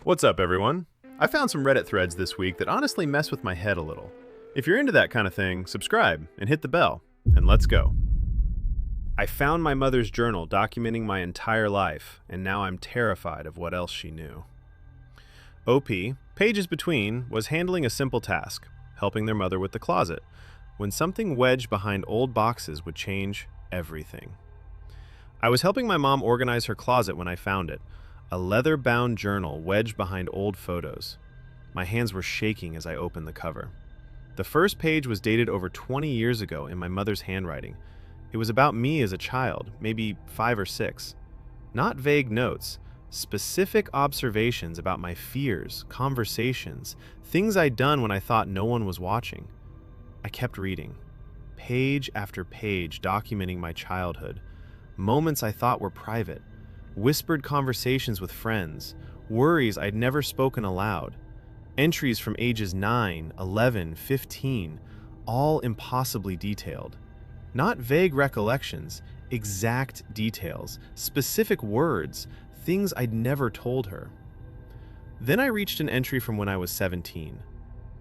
What's up, everyone? I found some Reddit threads this week that honestly mess with my head a little. If you're into that kind of thing, subscribe and hit the bell, and let's go. I found my mother's journal documenting my entire life, and now I'm terrified of what else she knew. OP, pages between, was handling a simple task, helping their mother with the closet, when something wedged behind old boxes would change everything. I was helping my mom organize her closet when I found it, a leather-bound journal wedged behind old photos. My hands were shaking as I opened the cover. The first page was dated over 20 years ago in my mother's handwriting. It was about me as a child, maybe 5 or 6. Not vague notes, specific observations about my fears, conversations, things I'd done when I thought no one was watching. I kept reading, page after page documenting my childhood, moments I thought were private, whispered conversations with friends, worries I'd never spoken aloud, entries from ages 9, 11, 15, all impossibly detailed. Not vague recollections, exact details, specific words, things I'd never told her. Then I reached an entry from when I was 17.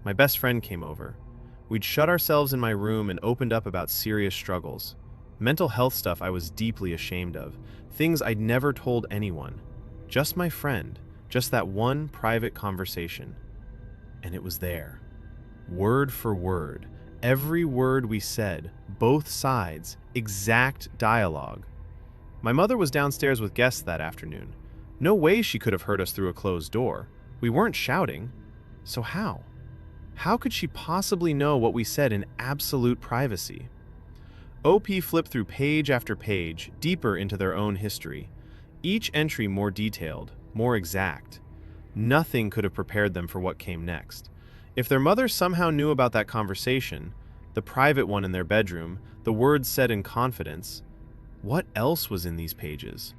My best friend came over. We'd shut ourselves in my room and opened up about serious struggles. Mental health stuff I was deeply ashamed of, things I'd never told anyone. Just my friend, just that one private conversation. And it was there. Word for word, every word we said, both sides, exact dialogue. My mother was downstairs with guests that afternoon. No way she could have heard us through a closed door. We weren't shouting. So how? How could she possibly know what we said in absolute privacy? OP flipped through page after page, deeper into their own history. Each entry more detailed, more exact. Nothing could have prepared them for what came next. If their mother somehow knew about that conversation, the private one in their bedroom, the words said in confidence, what else was in these pages?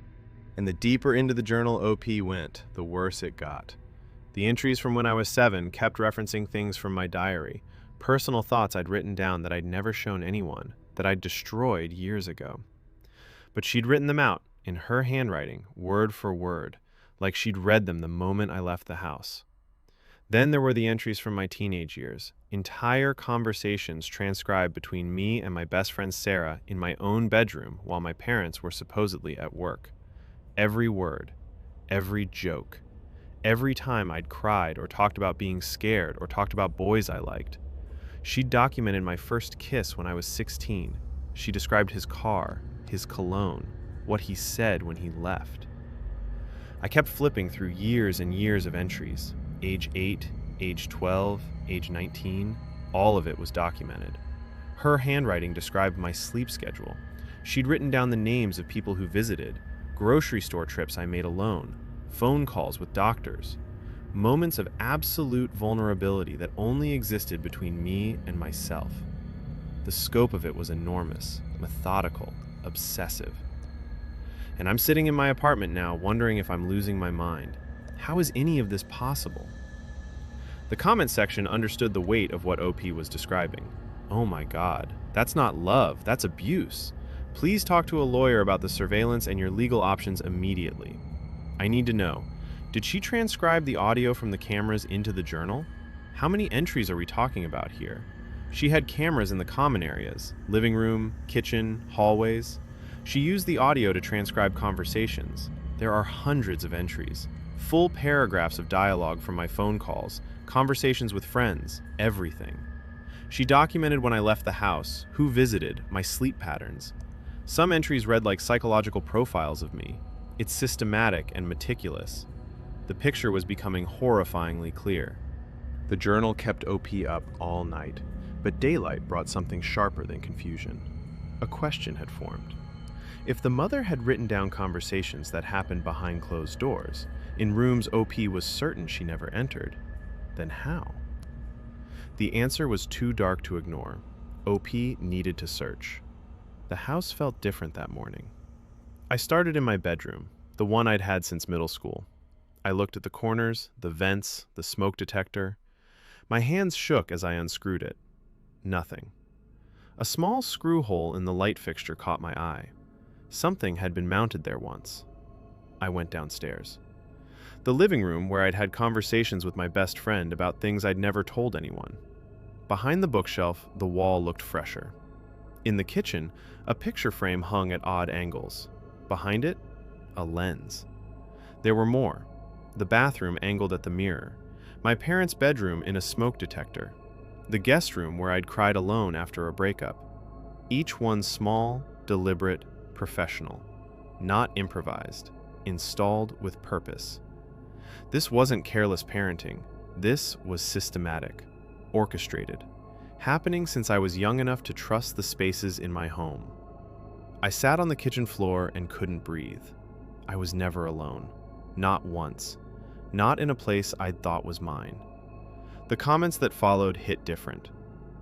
And the deeper into the journal OP went, the worse it got. The entries from when I was 7 kept referencing things from my diary, personal thoughts I'd written down that I'd never shown anyone, that I'd destroyed years ago. But she'd written them out, in her handwriting, word for word, like she'd read them the moment I left the house. Then there were the entries from my teenage years, entire conversations transcribed between me and my best friend Sarah in my own bedroom while my parents were supposedly at work. Every word, every joke, every time I'd cried or talked about being scared or talked about boys I liked. She documented my first kiss when I was 16. She described his car, his cologne, what he said when he left. I kept flipping through years and years of entries. Age 8, age 12, age 19, all of it was documented. Her handwriting described my sleep schedule. She'd written down the names of people who visited, grocery store trips I made alone, phone calls with doctors. Moments of absolute vulnerability that only existed between me and myself. The scope of it was enormous, methodical, obsessive. And I'm sitting in my apartment now wondering if I'm losing my mind. How is any of this possible? The comment section understood the weight of what OP was describing. Oh my God, that's not love, that's abuse. Please talk to a lawyer about the surveillance and your legal options immediately. I need to know. Did she transcribe the audio from the cameras into the journal? How many entries are we talking about here? She had cameras in the common areas, living room, kitchen, hallways. She used the audio to transcribe conversations. There are hundreds of entries, full paragraphs of dialogue from my phone calls, conversations with friends, everything. She documented when I left the house, who visited, my sleep patterns. Some entries read like psychological profiles of me. It's systematic and meticulous. The picture was becoming horrifyingly clear. The journal kept OP up all night, but daylight brought something sharper than confusion. A question had formed. If the mother had written down conversations that happened behind closed doors, in rooms OP was certain she never entered, then how? The answer was too dark to ignore. OP needed to search. The house felt different that morning. I started in my bedroom, the one I'd had since middle school. I looked at the corners, the vents, the smoke detector. My hands shook as I unscrewed it. Nothing. A small screw hole in the light fixture caught my eye. Something had been mounted there once. I went downstairs. The living room where I'd had conversations with my best friend about things I'd never told anyone. Behind the bookshelf, the wall looked fresher. In the kitchen, a picture frame hung at odd angles. Behind it, a lens. There were more. The bathroom angled at the mirror. My parents' bedroom in a smoke detector. The guest room where I'd cried alone after a breakup. Each one small, deliberate, professional. Not improvised. Installed with purpose. This wasn't careless parenting. This was systematic. Orchestrated. Happening since I was young enough to trust the spaces in my home. I sat on the kitchen floor and couldn't breathe. I was never alone. Not once. Not in a place I'd thought was mine. The comments that followed hit different.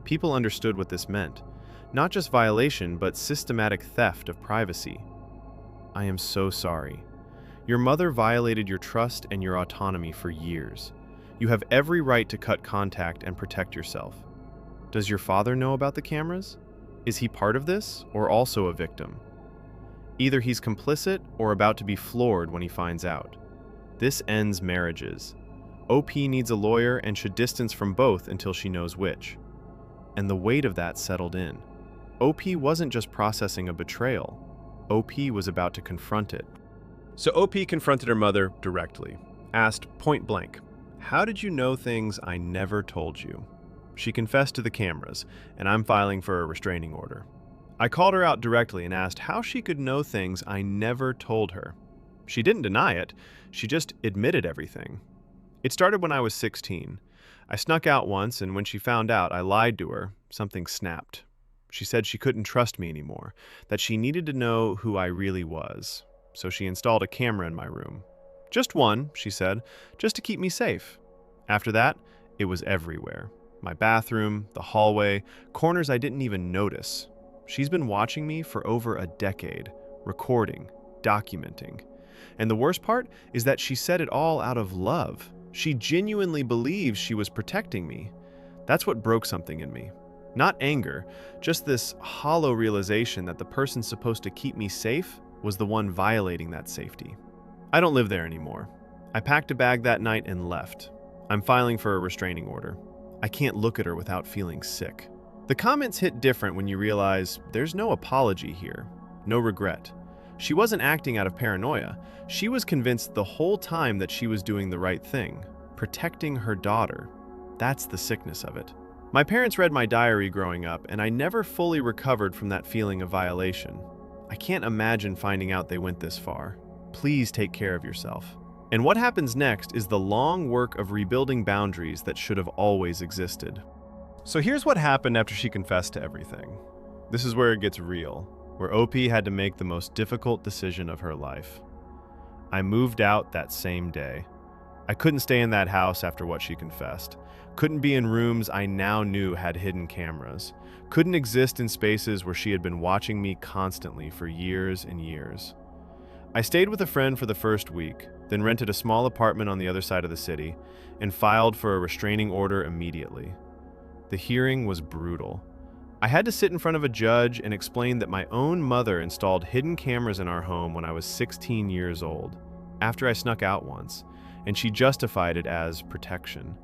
People understood what this meant. Not just violation, but systematic theft of privacy. I am so sorry. Your mother violated your trust and your autonomy for years. You have every right to cut contact and protect yourself. Does your father know about the cameras? Is he part of this, or also a victim? Either he's complicit or about to be floored when he finds out. This ends marriages. OP needs a lawyer and should distance from both until she knows which. And the weight of that settled in. OP wasn't just processing a betrayal. OP was about to confront it. So OP confronted her mother directly, asked point blank, "How did you know things I never told you?" She confessed to the cameras, and I'm filing for a restraining order. I called her out directly and asked how she could know things I never told her. She didn't deny it, she just admitted everything. It started when I was 16. I snuck out once, and when she found out I lied to her, something snapped. She said she couldn't trust me anymore, that she needed to know who I really was. So she installed a camera in my room. Just one, she said, just to keep me safe. After that, it was everywhere. My bathroom, the hallway, corners I didn't even notice. She's been watching me for over a decade, recording, documenting. And the worst part is that she said it all out of love. She genuinely believes she was protecting me. That's what broke something in me. Not anger, just this hollow realization that the person supposed to keep me safe was the one violating that safety. I don't live there anymore. I packed a bag that night and left. I'm filing for a restraining order. I can't look at her without feeling sick. The comments hit different when you realize there's no apology here, no regret. She wasn't acting out of paranoia. She was convinced the whole time that she was doing the right thing, protecting her daughter. That's the sickness of it. My parents read my diary growing up, and I never fully recovered from that feeling of violation. I can't imagine finding out they went this far. Please take care of yourself. And what happens next is the long work of rebuilding boundaries that should have always existed. So here's what happened after she confessed to everything. This is where it gets real, where OP had to make the most difficult decision of her life. I moved out that same day. I couldn't stay in that house after what she confessed. Couldn't be in rooms I now knew had hidden cameras. Couldn't exist in spaces where she had been watching me constantly for years and years. I stayed with a friend for the first week, then rented a small apartment on the other side of the city, and filed for a restraining order immediately. The hearing was brutal. I had to sit in front of a judge and explain that my own mother installed hidden cameras in our home when I was 16 years old, after I snuck out once, and she justified it as protection.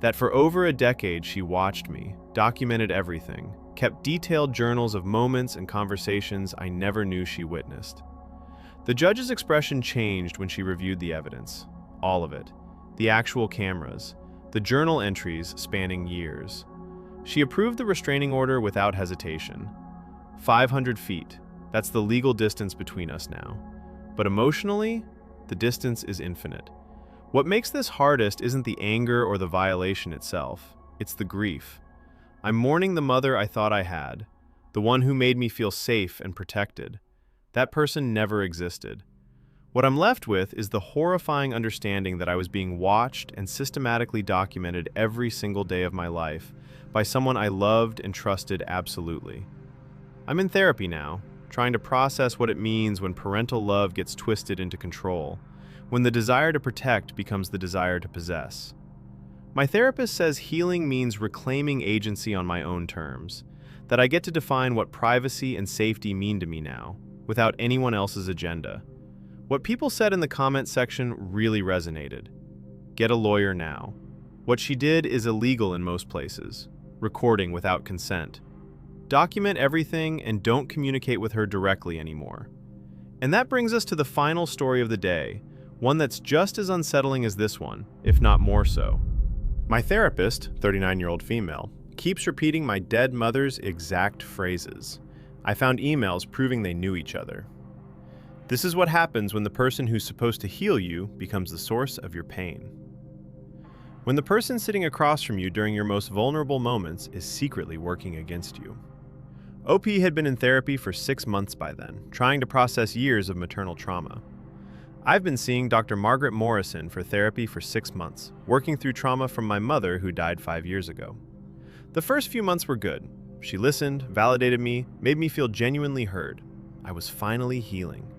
That for over a decade she watched me, documented everything, kept detailed journals of moments and conversations I never knew she witnessed. The judge's expression changed when she reviewed the evidence. All of it. The actual cameras. The journal entries spanning years. She approved the restraining order without hesitation. 500 feet. That's the legal distance between us now. But emotionally, the distance is infinite. What makes this hardest isn't the anger or the violation itself. It's the grief. I'm mourning the mother I thought I had, the one who made me feel safe and protected. That person never existed. What I'm left with is the horrifying understanding that I was being watched and systematically documented every single day of my life by someone I loved and trusted absolutely. I'm in therapy now, trying to process what it means when parental love gets twisted into control, when the desire to protect becomes the desire to possess. My therapist says healing means reclaiming agency on my own terms, that I get to define what privacy and safety mean to me now, without anyone else's agenda. What people said in the comment section really resonated. Get a lawyer now. What she did is illegal in most places. Recording without consent. Document everything and don't communicate with her directly anymore. And that brings us to the final story of the day, one that's just as unsettling as this one, if not more so. My therapist, 39-year-old female, keeps repeating my dead mother's exact phrases. I found emails proving they knew each other. This is what happens when the person who's supposed to heal you becomes the source of your pain. When the person sitting across from you during your most vulnerable moments is secretly working against you. OP had been in therapy for 6 months by then, trying to process years of maternal trauma. I've been seeing Dr. Margaret Morrison for therapy for 6 months, working through trauma from my mother who died 5 years ago. The first few months were good. She listened, validated me, made me feel genuinely heard. I was finally healing.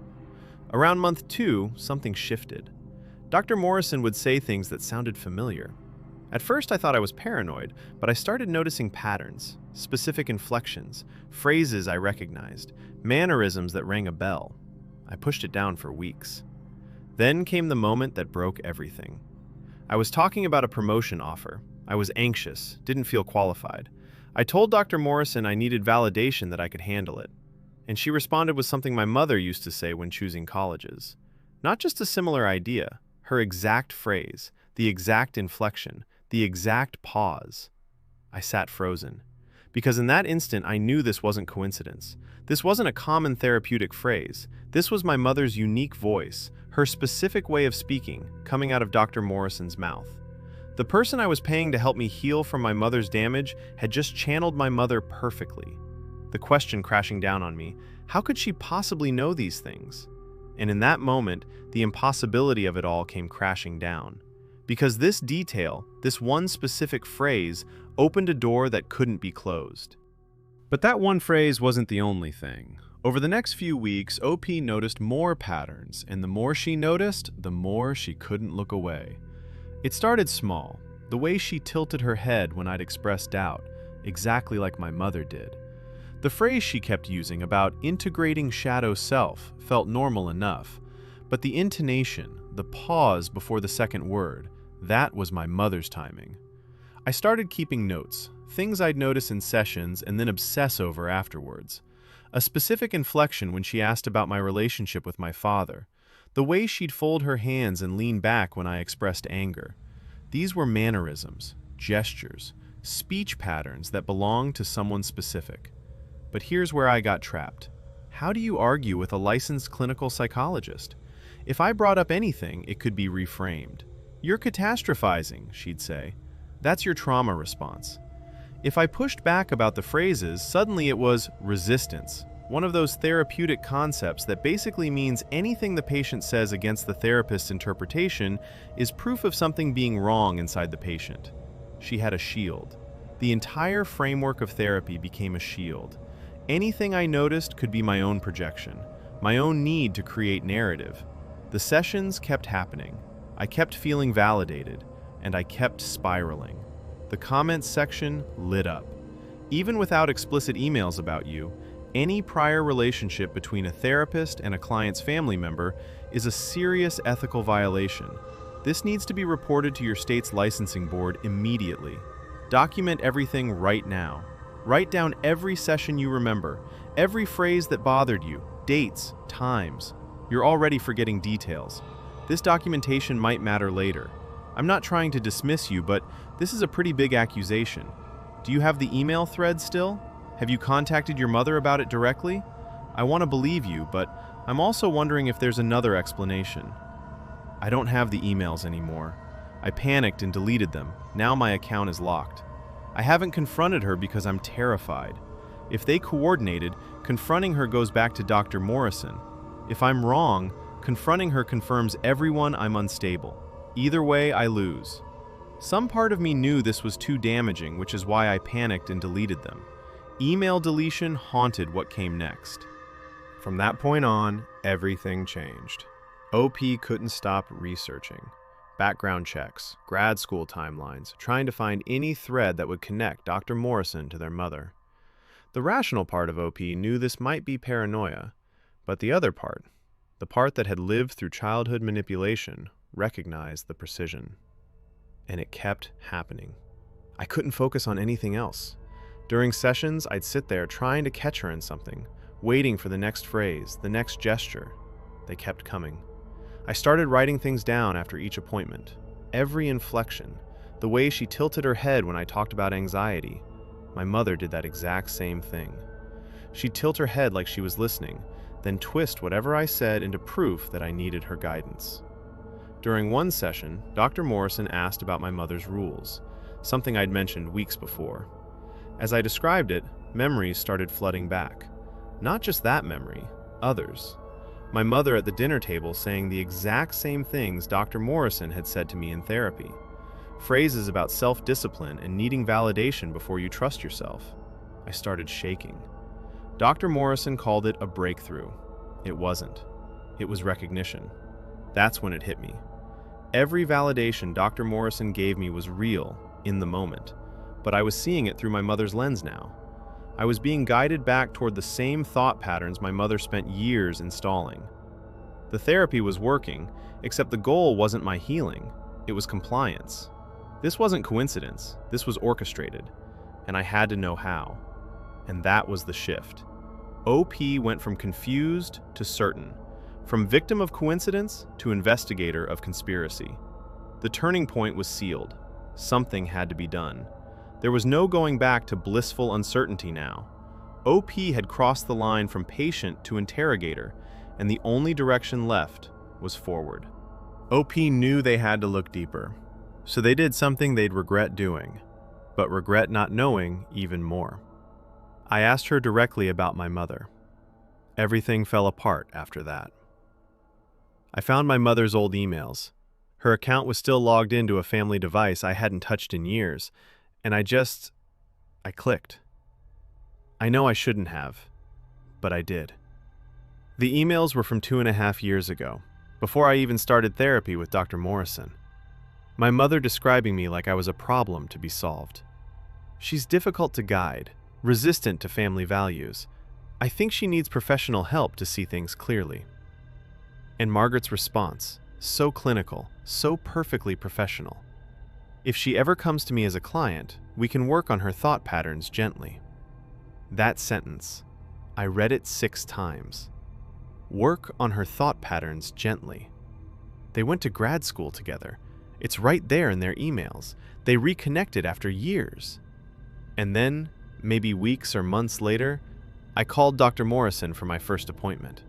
Around month 2, something shifted. Dr. Morrison would say things that sounded familiar. At first I thought I was paranoid, but I started noticing patterns, specific inflections, phrases I recognized, mannerisms that rang a bell. I pushed it down for weeks. Then came the moment that broke everything. I was talking about a promotion offer. I was anxious, didn't feel qualified. I told Dr. Morrison I needed validation that I could handle it. And she responded with something my mother used to say when choosing colleges. Not just a similar idea, her exact phrase, the exact inflection, the exact pause. I sat frozen. Because in that instant, I knew this wasn't coincidence. This wasn't a common therapeutic phrase. This was my mother's unique voice, her specific way of speaking, coming out of Dr. Morrison's mouth. The person I was paying to help me heal from my mother's damage had just channeled my mother perfectly. The question crashing down on me, how could she possibly know these things? And in that moment, the impossibility of it all came crashing down. Because this detail, this one specific phrase, opened a door that couldn't be closed. But that one phrase wasn't the only thing. Over the next few weeks, OP noticed more patterns, and the more she noticed, the more she couldn't look away. It started small, the way she tilted her head when I'd expressed doubt, exactly like my mother did. The phrase she kept using about integrating shadow self felt normal enough, but the intonation, the pause before the second word, that was my mother's timing. I started keeping notes, things I'd notice in sessions and then obsess over afterwards. A specific inflection when she asked about my relationship with my father, the way she'd fold her hands and lean back when I expressed anger. These were mannerisms, gestures, speech patterns that belonged to someone specific. But here's where I got trapped. How do you argue with a licensed clinical psychologist? If I brought up anything, it could be reframed. You're catastrophizing, she'd say. That's your trauma response. If I pushed back about the phrases, suddenly it was resistance, one of those therapeutic concepts that basically means anything the patient says against the therapist's interpretation is proof of something being wrong inside the patient. She had a shield. The entire framework of therapy became a shield. Anything I noticed could be my own projection, my own need to create narrative. The sessions kept happening. I kept feeling validated, and I kept spiraling. The comments section lit up. Even without explicit emails about you, any prior relationship between a therapist and a client's family member is a serious ethical violation. This needs to be reported to your state's licensing board immediately. Document everything right now. Write down every session you remember, every phrase that bothered you, dates, times. You're already forgetting details. This documentation might matter later. I'm not trying to dismiss you, but this is a pretty big accusation. Do you have the email thread still? Have you contacted your mother about it directly? I want to believe you, but I'm also wondering if there's another explanation. I don't have the emails anymore. I panicked and deleted them. Now my account is locked. I haven't confronted her because I'm terrified. If they coordinated, confronting her goes back to Dr. Morrison. If I'm wrong, confronting her confirms everyone I'm unstable. Either way, I lose. Some part of me knew this was too damaging, which is why I panicked and deleted them. Email deletion haunted what came next. From that point on, everything changed. OP couldn't stop researching. Background checks, grad school timelines, trying to find any thread that would connect Dr. Morrison to their mother. The rational part of OP knew this might be paranoia, but the other part, The part that had lived through childhood manipulation recognized the precision. And it kept happening. I couldn't focus on anything else. During sessions, I'd sit there trying to catch her in something, waiting for the next phrase, the next gesture. They kept coming. I started writing things down after each appointment. Every inflection, the way she tilted her head when I talked about anxiety. My mother did that exact same thing. She'd tilt her head like she was listening, then twist whatever I said into proof that I needed her guidance. During one session, Dr. Morrison asked about my mother's rules, something I'd mentioned weeks before. As I described it, memories started flooding back. Not just that memory, others. My mother at the dinner table saying the exact same things Dr. Morrison had said to me in therapy. Phrases about self-discipline and needing validation before you trust yourself. I started shaking. Dr. Morrison called it a breakthrough. It wasn't. It was recognition. That's when it hit me. Every validation Dr. Morrison gave me was real, in the moment, but I was seeing it through my mother's lens now. I was being guided back toward the same thought patterns my mother spent years installing. The therapy was working, except the goal wasn't my healing, it was compliance. This wasn't coincidence, this was orchestrated, and I had to know how. And that was the shift. OP went from confused to certain, from victim of coincidence to investigator of conspiracy. The turning point was sealed. Something had to be done. There was no going back to blissful uncertainty now. OP had crossed the line from patient to interrogator, and the only direction left was forward. OP knew they had to look deeper, so they did something they'd regret doing, but regret not knowing even more. I asked her directly about my mother. Everything fell apart after that. I found my mother's old emails. Her account was still logged into a family device I hadn't touched in years, and I clicked. I know I shouldn't have, but I did. The emails were from 2.5 years ago, before I even started therapy with Dr. Morrison. My mother describing me like I was a problem to be solved. She's difficult to guide, resistant to family values. I think she needs professional help to see things clearly. And Margaret's response, so clinical, so perfectly professional. If she ever comes to me as a client, we can work on her thought patterns gently. That sentence, I read it 6 times. Work on her thought patterns gently. They went to grad school together. It's right there in their emails. They reconnected after years. And then, maybe weeks or months later, I called Dr. Morrison for my first appointment.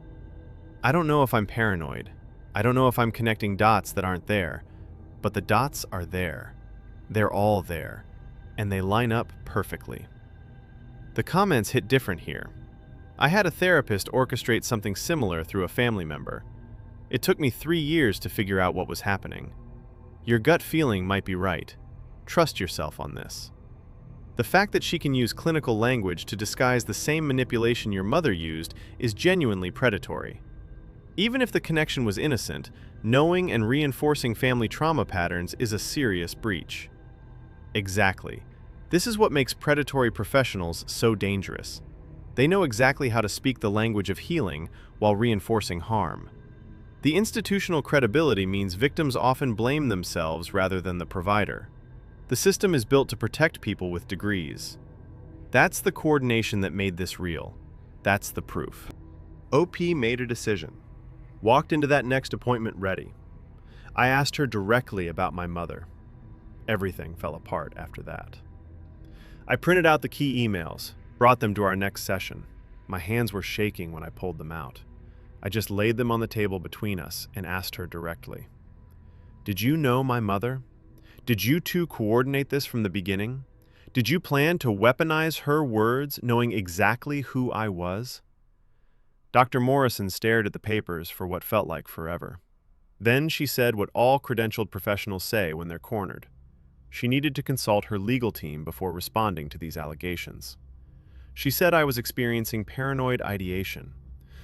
I don't know if I'm paranoid. I don't know if I'm connecting dots that aren't there, but the dots are there. They're all there, and they line up perfectly. The comments hit different here. I had a therapist orchestrate something similar through a family member. It took me 3 years to figure out what was happening. Your gut feeling might be right. Trust yourself on this. The fact that she can use clinical language to disguise the same manipulation your mother used is genuinely predatory. Even if the connection was innocent, knowing and reinforcing family trauma patterns is a serious breach. Exactly. This is what makes predatory professionals so dangerous. They know exactly how to speak the language of healing while reinforcing harm. The institutional credibility means victims often blame themselves rather than the provider. The system is built to protect people with degrees. That's the coordination that made this real. That's the proof. OP made a decision. Walked into that next appointment ready. I asked her directly about my mother. Everything fell apart after that. I printed out the key emails, brought them to our next session. My hands were shaking when I pulled them out. I just laid them on the table between us and asked her directly. Did you know my mother? Did you two coordinate this from the beginning? Did you plan to weaponize her words, knowing exactly who I was? Dr. Morrison stared at the papers for what felt like forever. Then she said what all credentialed professionals say when they're cornered. She needed to consult her legal team before responding to these allegations. She said I was experiencing paranoid ideation.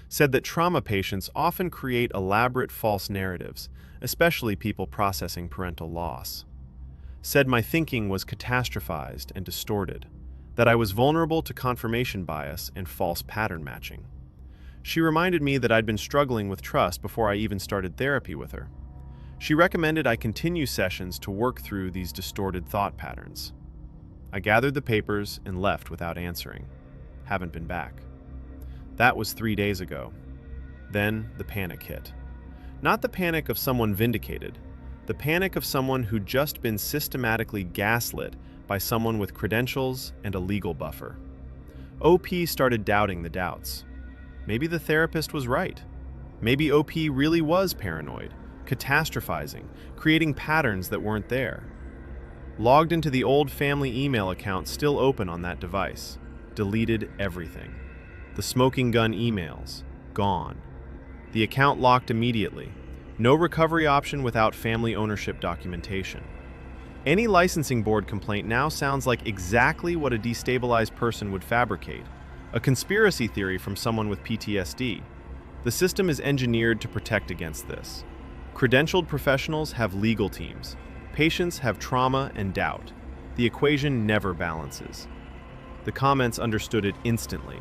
Said that trauma patients often create elaborate false narratives, especially people processing parental loss. Said my thinking was catastrophized and distorted, that I was vulnerable to confirmation bias and false pattern matching. She reminded me that I'd been struggling with trust before I even started therapy with her. She recommended I continue sessions to work through these distorted thought patterns. I gathered the papers and left without answering. Haven't been back. That was 3 days ago. Then the panic hit. Not the panic of someone vindicated, the panic of someone who'd just been systematically gaslit by someone with credentials and a legal buffer. OP started doubting the doubts. Maybe the therapist was right. Maybe OP really was paranoid, catastrophizing, creating patterns that weren't there. Logged into the old family email account still open on that device. Deleted everything. The smoking gun emails, gone. The account locked immediately. No recovery option without family ownership documentation. Any licensing board complaint now sounds like exactly what a destabilized person would fabricate. A conspiracy theory from someone with PTSD. The system is engineered to protect against this. Credentialed professionals have legal teams. Patients have trauma and doubt. The equation never balances. The comments understood it instantly.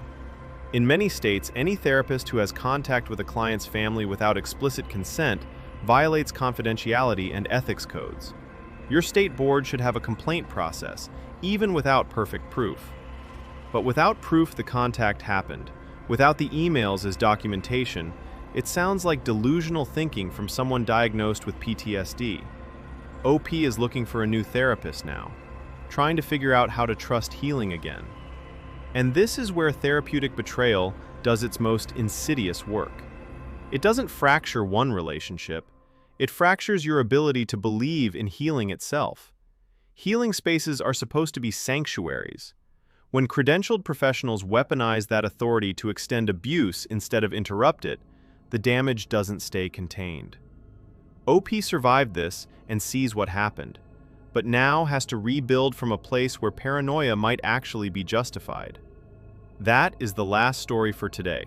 In many states, any therapist who has contact with a client's family without explicit consent violates confidentiality and ethics codes. Your state board should have a complaint process, even without perfect proof. But without proof the contact happened, without the emails as documentation, it sounds like delusional thinking from someone diagnosed with PTSD. OP is looking for a new therapist now, trying to figure out how to trust healing again. And this is where therapeutic betrayal does its most insidious work. It doesn't fracture one relationship, it fractures your ability to believe in healing itself. Healing spaces are supposed to be sanctuaries. When credentialed professionals weaponize that authority to extend abuse instead of interrupt it, the damage doesn't stay contained. OP survived this and sees what happened, but now has to rebuild from a place where paranoia might actually be justified. That is the last story for today.